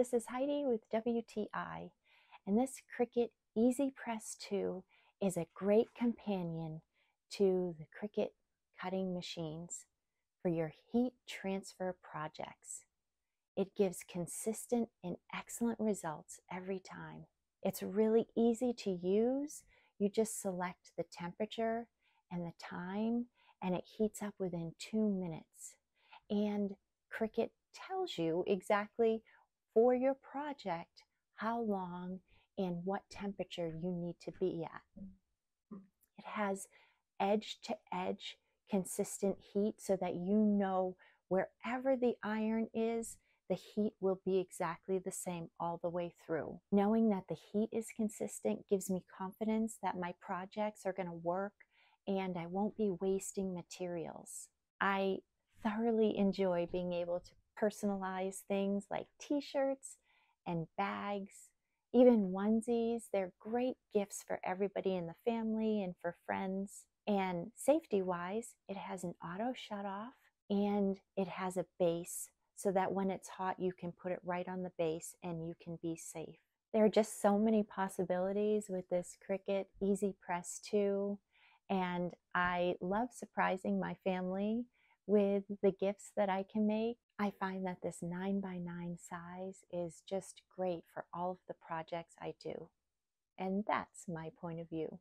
this is Heidi with WTI, and this Cricut EasyPress 2 is a great companion to the Cricut cutting machines for your heat transfer projects. It gives consistent and excellent results every time. It's really easy to use. You just select the temperature and the time, and it heats up within 2 minutes. And Cricut tells you exactly for your project how long and what temperature you need to be at. It has edge to edge consistent heat so that you know wherever the iron is, the heat will be exactly the same all the way through. Knowing that the heat is consistent gives me confidence that my projects are going to work and I won't be wasting materials. I thoroughly enjoy being able to personalize things like t-shirts and bags, even onesies. They're great gifts for everybody in the family and for friends. And safety-wise, it has an auto shut-off and it has a base so that when it's hot, you can put it right on the base and you can be safe. There are just so many possibilities with this Cricut EasyPress 2, and I love surprising my family with the gifts that I can make. I find that this 9x9 size is just great for all of the projects I do. And that's my point of view.